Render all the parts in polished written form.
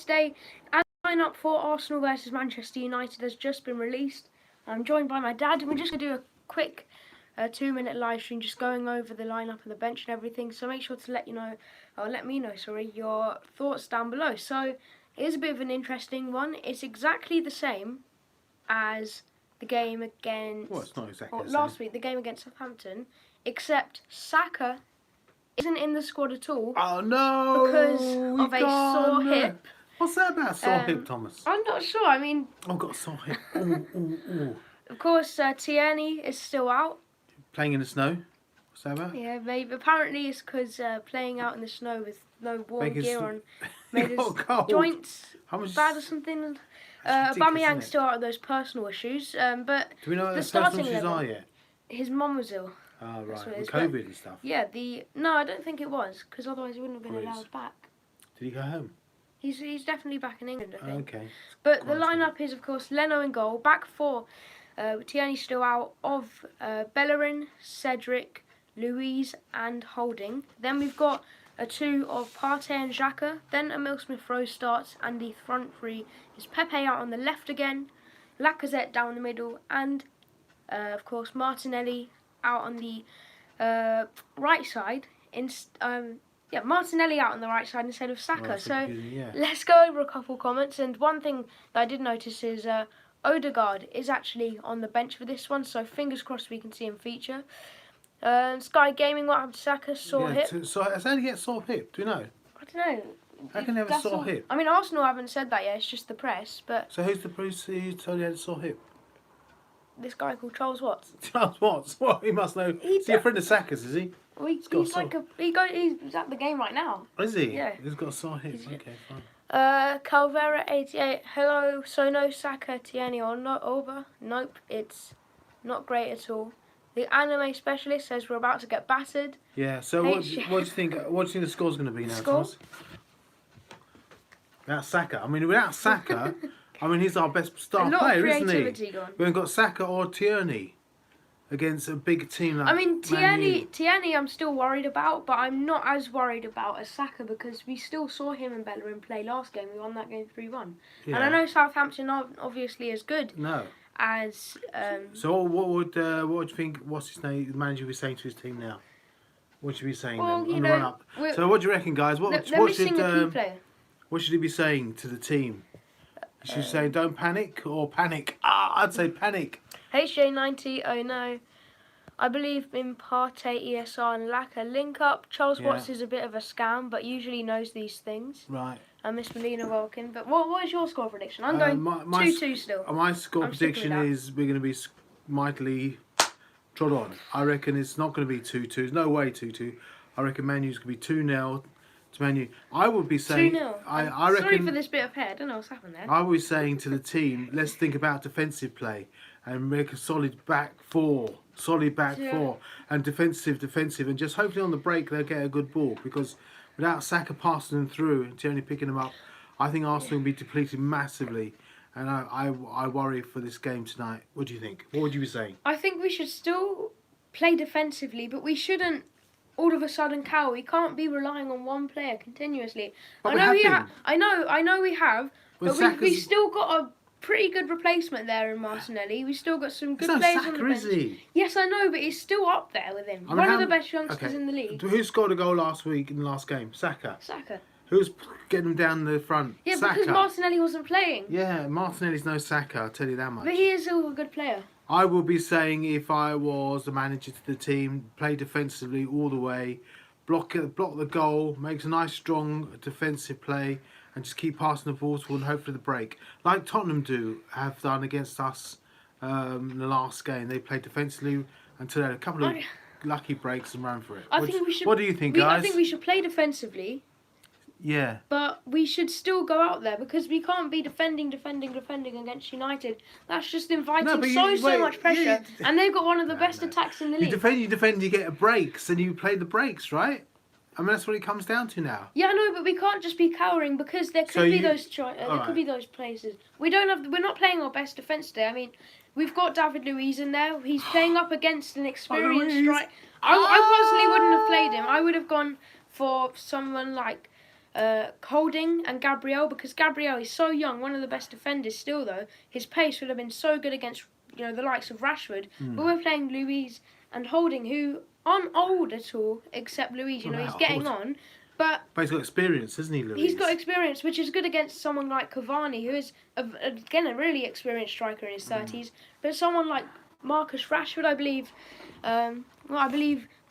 today, as line-up for Arsenal versus Manchester United has just been released. I'm joined by my dad, and we're just going to do a quick 2-minute live stream, just going over the lineup and the bench and everything. So make sure to let me know your thoughts down below. So it is a bit of an interesting one. It's exactly the same as the game against it's not exactly last week, the game against Southampton, except SAKA isn't in the squad at all. Oh no! Because of a sore hip. What's that about, sore hip, Thomas? I'm not sure. I mean, I've got a sore hip. Ooh. Of course, TIERNEY is still out. Playing in the snow? What's that about? Yeah, maybe. Apparently it's because playing out in the snow with no warm gear on made his joints bad or something. Aubameyang's still out of those personal issues. But do we know what the those starting personal issues are yet? His mum was ill. Oh, right. With COVID and stuff? Yeah, no, I don't think it was, because otherwise he wouldn't have been allowed back. Did he go home? He's definitely back in England, I think. Okay. But the lineup is, of course, Leno in goal. Back four, Tierney's still out of Bellerin, Cedric, Louise and Holding. Then we've got a two of Partey and Xhaka. Then Emil Smith-Rowe starts, and the front three is Pepe out on the left again, Lacazette down the middle, and, of course, Martinelli out on the right side. Martinelli out on the right side instead of Saka. Let's go over a couple comments. And one thing that I did notice is Odegaard is actually on the bench for this one, so fingers crossed we can see him feature. Sky Gaming, what happened to Saka? Sore hip. So how do you get sore hip? Do you know? I don't know. How can you have a sore hip? I mean, Arsenal haven't said that yet. It's just the press. But so who's the priest who told you had a sore hip? This guy called Charles Watts. Charles Watts? Well, he must know. Is he a friend of Saka's, is he? Well, he's at the game right now. Is he? Yeah. He's got a sore hip. Okay, fine. Calvera88. Hello. So no Saka, Tierney or not over? Nope. It's not great at all. The anime specialist says we're about to get battered. Yeah. So what do you think? What do you think the score's going to be now, Thomas? Without Saka. I mean, without Saka. I mean, he's our best star player, isn't he? We haven't got Saka or Tierney against a big team like. I mean, Tierney, I'm still worried about, but I'm not as worried about as Saka because we still saw him and Bellerin play last game. We won that game 3-1, and I know Southampton aren't obviously as good. No. As So what do you think? What's his name? The manager will be saying to his team now. What should he be saying then, on the run up? So what do you reckon, guys? What should he be saying to the team? Should he say don't panic or panic? I'd say panic. HJ90, oh no. I believe in Partey, ESR and Laka link up. Charles Watts is a bit of a scam, but usually knows these things. Right. And Miss Melina Welkin. But what is your score prediction? I'm going 2-2 still. My score prediction is we're going to be mightily trod on. I reckon it's not going to be 2-2. There's no way 2-2. I reckon Man U's going to be 2-0 to Man U. I would be saying... 2-0. I reckon, sorry for this bit of hair. I don't know what's happened there. I would be saying to the team, let's think about defensive play and make a solid back four. And defensive, and just hopefully on the break they'll get a good ball, because without Saka passing them through and Tierney picking them up, I think Arsenal will be depleted massively, and I worry for this game tonight. What do you think? What would you be saying? I think we should still play defensively, but we shouldn't all of a sudden cower. We can't be relying on one player continuously. But I know we have, but we still got a pretty good replacement there in Martinelli. We still got some good players on the bench. Is he? Yes, I know, but he's still up there with him. One of the best youngsters in the league. Who scored a goal last week in the last game? Saka. Who's getting him down the front? Yeah, because Martinelli wasn't playing. Yeah, Martinelli's no Saka, I'll tell you that much. But he is still a good player. I would be saying, if I was the manager to the team, play defensively all the way, block the goal, makes a nice strong defensive play, and just keep passing the ball to and hope for the break. Like Tottenham have done against us in the last game. They played defensively until they had a couple of lucky breaks and ran for it. What do you think, guys? I think we should play defensively. Yeah. But we should still go out there, because we can't be defending against United. That's just inviting so much pressure. Yeah. And they've got one of the best attacks in the league. You defend, you get breaks, and you play the breaks, right? I mean, that's what it comes down to now. Yeah, I know, but we can't just be cowering, because there could be those places. We're not playing our best defence today. I mean, we've got David Luiz in there. He's playing up against an experienced striker. I personally wouldn't have played him. I would have gone for someone like Holding and Gabriel, because Gabriel is so young, one of the best defenders still though. His pace would have been so good against the likes of Rashford. But we're playing Luiz and Holding, who aren't old at all, except Luiz. He's getting on. But he's got experience, hasn't he, Luiz? He's got experience, which is good against someone like Cavani, who is, again, a really experienced striker in his 30s. But someone like Marcus Rashford, I believe,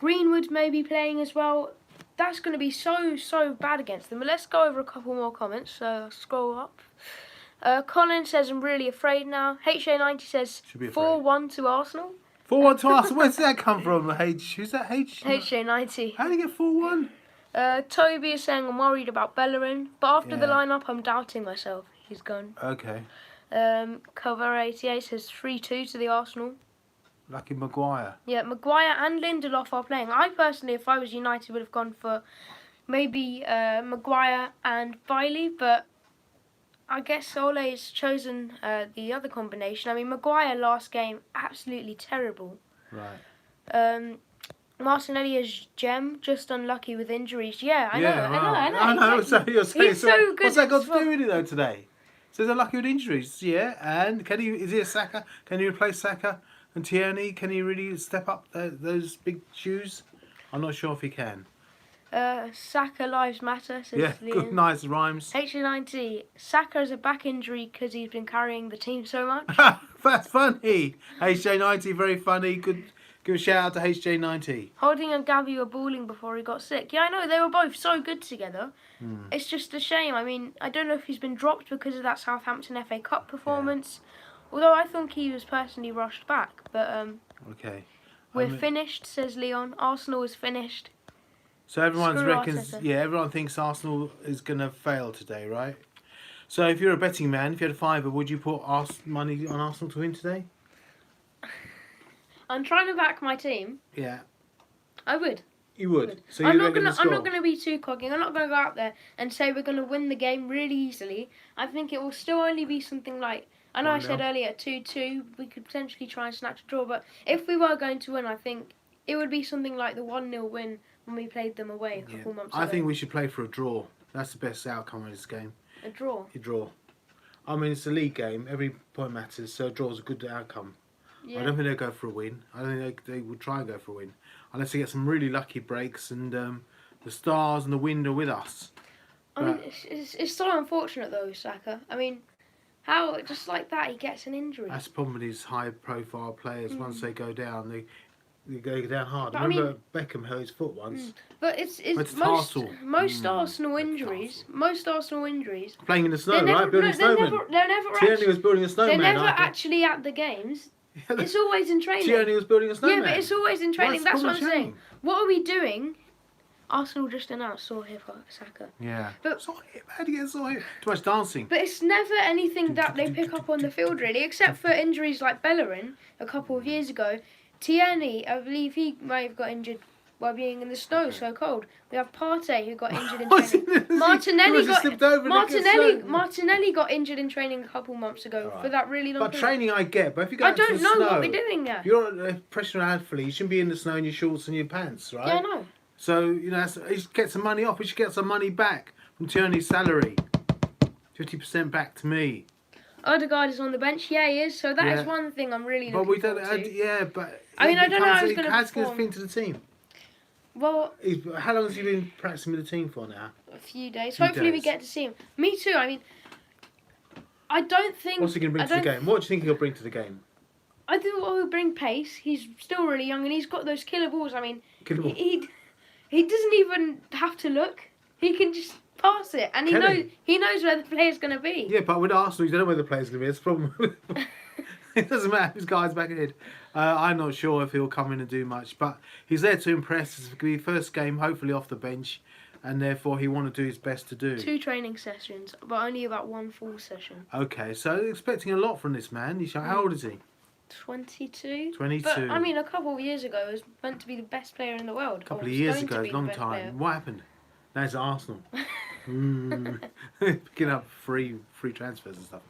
Greenwood may be playing as well. That's going to be so bad against them. But let's go over a couple more comments. So I'll scroll up. Colin says, I'm really afraid now. HA90 says, 4-1 to Arsenal. 4-1 to Arsenal? Where's that come from? Who's that? HA90. How did he get 4-1? Toby is saying, I'm worried about Bellerin. But after the lineup, I'm doubting myself. He's gone. Okay. Cover88 says 3-2 to the Arsenal. Lucky Maguire. Yeah, Maguire and Lindelof are playing. I personally, if I was United, would have gone for maybe Maguire and Bailey, but I guess Ole's chosen the other combination. I mean, Maguire last game, absolutely terrible. Right. Martinelli is gem, just unlucky with injuries. Yeah, I know. So you're saying, He's so good. What's that got to do with it though today? So he's unlucky with injuries, yeah. And is he a Saka? Can he replace Saka and Tierney? Can he really step up those big shoes? I'm not sure if he can. Saka lives matter, says Liam. Good, nice rhymes. HA90, Saka has a back injury because he's been carrying the team so much. That's funny. HJ90, very funny. Good. Give a shout out to HJ90. Holding and Gabby were balling before he got sick. Yeah, I know, they were both so good together. It's just a shame. I mean, I don't know if he's been dropped because of that Southampton FA Cup performance. Although I think he was personally rushed back. But okay. We're finished, says Leon. Arsenal is finished. So everyone thinks Arsenal is going to fail today, right? So if you're a betting man, if you had a fiver, would you put money on Arsenal to win today? I'm trying to back my team. Yeah. I would. You would. So I'm not gonna be too cocky. I'm not gonna go out there and say we're gonna win the game really easily. I think it will still only be something like, I know I said earlier 2-2. We could potentially try and snatch a draw, but if we were going to win, I think it would be something like the 1-0 win when we played them away a couple months ago. I think we should play for a draw. That's the best outcome of this game. A draw. A draw. I mean, it's a league game. Every point matters, so a draw is a good outcome. Yeah. I don't think they'll go for a win. I don't think they would try and go for a win. Unless they get some really lucky breaks and the stars and the wind are with us. I mean, it's so unfortunate though, Saka. I mean, how just like that he gets an injury. That's the problem with these high-profile players. Once they go down, they go down hard. But remember Beckham hurt his foot once. But it's most Arsenal injuries. Most Arsenal injuries. Playing in the snow, right? Building snowmen. Tierney was building a snowman. They're never actually at the games. It's always in training. Tierney was building a snowman. Yeah, but it's always in training. That's what I'm saying. What are we doing? Arsenal just announced saw him for Saka. Yeah. But how do you get saw him? Too much dancing. But it's never anything that they pick up on the field really, except for injuries like Bellerin a couple of years ago. Tierney, I believe he may have got injured while being in the snow, so cold. We have Partey who got injured in training. Martinelli got injured in training a couple months ago for that really long. But training I get, but if you go into the snow, I don't know what we're doing there. If you're a professional athlete, you shouldn't be in the snow in your shorts and your pants, right? Yeah, I know. So he should get some money off. We should get some money back from Tierney's salary. 50% back to me. Odegaard is on the bench. Yeah, he is. So that is one thing I'm really looking forward to. Yeah, but I mean, I don't know how he's going to perform. How's he going to fit into the team? Well, how long has he been practicing with the team for now? A few days. Hopefully we get to see him. Me too. I mean, I don't think... What's he going to bring to the game? What do you think he'll bring to the game? I think he'll bring pace. He's still really young and he's got those killer balls. I mean, he doesn't even have to look. He can just pass it, and he knows where the player's going to be. Yeah, but with Arsenal, you don't know where the player's going to be. That's the problem. It doesn't matter whose guy's back ahead. I'm not sure if he'll come in and do much, but he's there to impress. It's going to be his first game, hopefully off the bench, and therefore he want to do his best to do. 2 training sessions, but only about 1 full session. Okay, so expecting a lot from this man. How old is he? 22. 22. But, I mean, a couple of years ago, he was meant to be the best player in the world. A couple of years ago, a long time. What happened? Now he's at Arsenal. Picking up free transfers and stuff.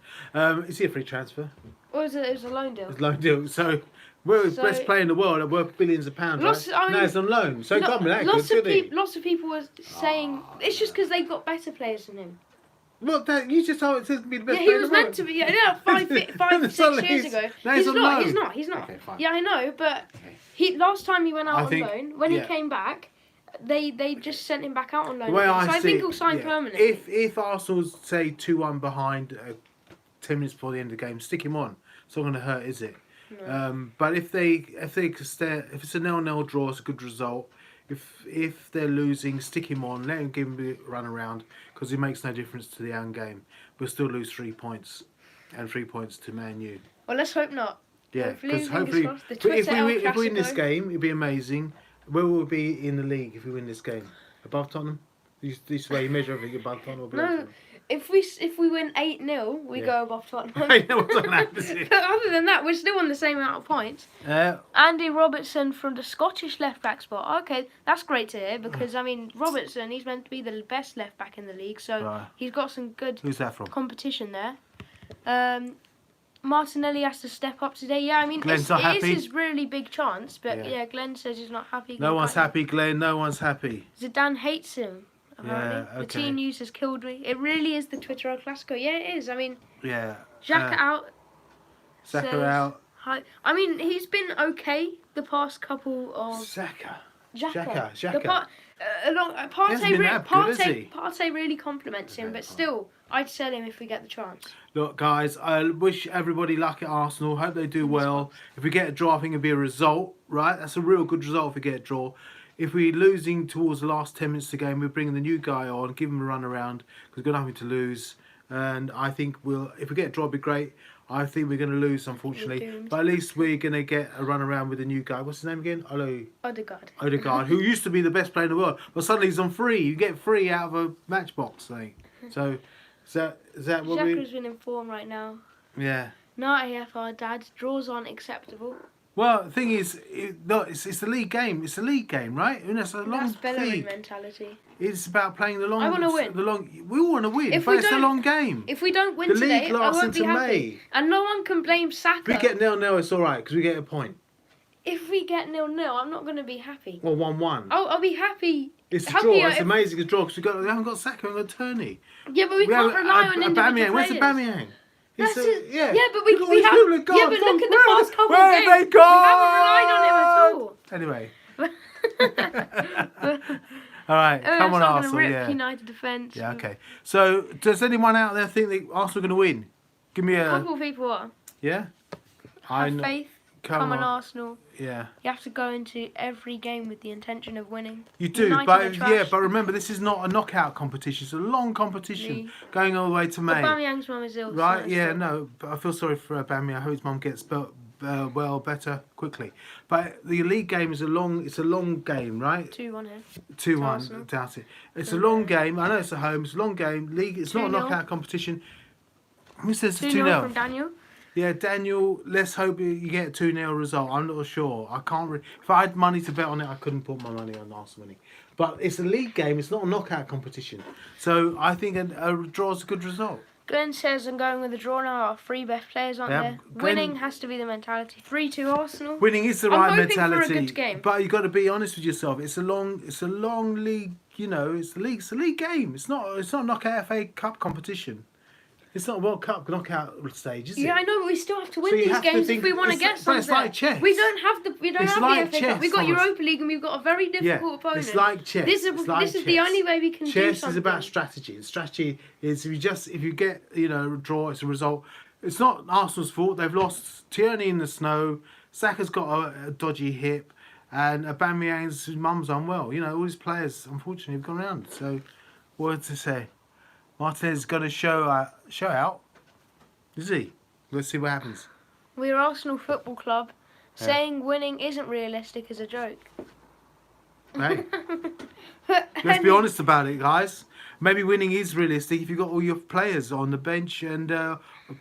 Is he a free transfer? Or was it was a loan deal? It's a loan deal. So we're the best player in the world and worth billions of pounds, right? Now it's on loan. So it can't be that good, lots of people were saying it's just because they've got better players than him. Well, you just told it to be the best Yeah, player he was in the world. meant to be. Yeah, 6 years ago. Now he's on not. loan. He's not. Okay, fine. Yeah, I know, but last time he went out on loan. When he yeah. came back, they just sent him back out on loan. The way So I think he'll sign permanently. If Arsenal's say 2-1 behind 10 minutes before the end of the game, stick him on. It's not going to hurt, is it? No. But if it's a 0-0 draw, it's a good result. If they're losing, stick him on. Let him give him a run around because it makes no difference to the end game. We'll still lose 3 points, and 3 points to Man U. Well, let's hope not. Yeah, because hopefully if we win this game, it'd be amazing. Where will we be in the league if we win this game? Above Tottenham? This is where you measure everything, above Tottenham or below Tottenham? If we win 8-0, we go above Tottenham. I know what's on that, is it? But other than that, we're still on the same amount of points. Andy Robertson from the Scottish left back spot. Okay, that's great to hear because I mean Robertson, he's meant to be the best left back in the league, so he's got some good competition there. Martinelli has to step up today. Yeah, I mean it is his really big chance, but yeah, Glenn says he's not happy. No one's happy, Glenn. No one's happy. Zidane hates him. Apparently. Yeah, okay. The team news has killed me. It really is the Twitter El Clasico. Yeah, it is. I mean, yeah. Xhaka out. Saka out. Hi. I mean, he's been okay the past couple of. Xhaka. Partey really compliments him, but still, I'd sell him if we get the chance. Look, guys, I wish everybody luck at Arsenal. Hope they do well. If we get a draw, I think it'll be a result, right? That's a real good result if we get a draw. If we're losing towards the last 10 minutes of the game, we're bringing the new guy on, give him a run around because we've got nothing to lose. And I think if we get a draw, it'll be great. I think we're going to lose, unfortunately. But at least we're going to get a run around with the new guy. What's his name again? Odegaard, who used to be the best player in the world. But suddenly he's on free. You get free out of a matchbox thing. So, is that what Xhaka's been in form right now. Yeah. Not AFR, Dad. Draws aren't acceptable. Well, the thing is, it's the league game. It's a league game, right? And it's a long That's Bellerin mentality. It's about playing the long. I want to win. We all want to win, but it's a long game. If we don't win today, I won't be happy. May. And no one can blame Saka. If we get 0-0, it's all right because we get a point. If we get 0-0, I'm not going to be happy. Or 1-1. I'll be happy. It's a draw. It's amazing. It's a draw because we haven't got Saka, we haven't got TIERNEY. Yeah, but we can't rely on individual players. Where's Aubameyang? Yeah, but we have. Look at the past couple of games. Where have they gone? We haven't relied on him at all. Anyway. All right, come on, Arsenal. Rip United defence. Yeah, okay. So, does anyone out there think that Arsenal are going to win? Give me a couple of people are. Yeah. Have faith. Come on, Arsenal. Yeah. You have to go into every game with the intention of winning. You do, but remember, this is not a knockout competition. It's a long competition going all the way to May. Aubameyang's mum is ill. Right? Yeah. No, but I feel sorry for Aubameyang. I hope his mum gets better quickly. But the league game is a long game, right? 2-1 here. 2-1. Doubt it. It's a long game. I know it's at home. It's a long game. League. It's not a knockout competition. Who says it's 2-0 from Daniel? Yeah, Daniel, let's hope you get a 2-0 result. I'm not sure. I can't if I had money to bet on it, I couldn't put my money on Arsenal winning. But it's a league game. It's not a knockout competition. So I think a draw is a good result. Glenn says I'm going with a draw now. Our 3 best players aren't there. Winning has to be the mentality. 3-2 Arsenal. Winning is the right mentality. For a good game. But you've got to be honest with yourself. It's a long league. You know, it's a league game. It's not a knockout FA Cup competition. It's not a World Cup knockout stage, is it? Yeah, I know, but we still have to win these games if we want to get something. It's like chess. We don't have the FA Cup. We've got Europa League and we've got a very difficult opponent. It's like chess. This is the only way we can do something. Chess is about strategy. And strategy is if you get a draw, it's a result. It's not Arsenal's fault. They've lost TIERNEY in the snow. Saka's got a dodgy hip, and Aubameyang's mum's unwell. You know, all his players unfortunately have gone around. So, what to say? Martinez got to show out, is he? Let's see what happens. We're Arsenal Football Club. Saying winning isn't realistic is a joke. Hey, let's be honest about it, guys. Maybe winning is realistic if you've got all your players on the bench and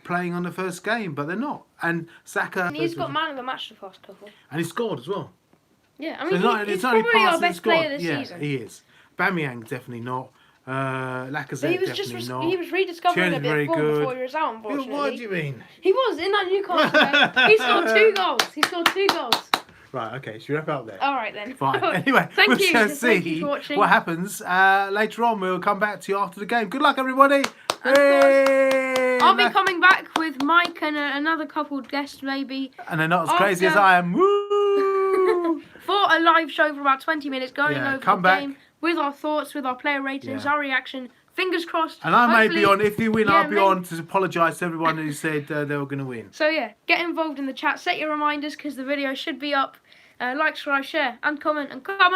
playing on the first game, but they're not. And Saka... And he's got man of the match the past couple. And he scored as well. Yeah, I mean, he's probably our best player this season. Yeah, he is. Aubameyang definitely not. Lacazette He was definitely just not. he was rediscovering a Tierney's bit very of form good. before he was out, unfortunately. What do you mean? He was in that Newcastle game. He scored 2 goals. He scored 2 goals. Right, okay, should we wrap up there? All right then. Fine. Anyway, Thank we you. shall Thank you see for watching. what happens later on. We'll come back to you after the game. Good luck, everybody. And of course, Hey! I'll be coming back with Mike and another couple of guests maybe. And they're not as crazy as after- I am. Woo! For a live show for about 20 minutes, going Yeah, over come the back. game with our thoughts, with our player ratings, Yeah. our reaction. Fingers crossed. And I may be Hopefully- on, if you win, yeah, I'll be maybe- on to apologise to everyone who said they were going to win. So yeah, get involved in the chat. Set your reminders because the video should be up. Like, subscribe, share, and comment. And come on.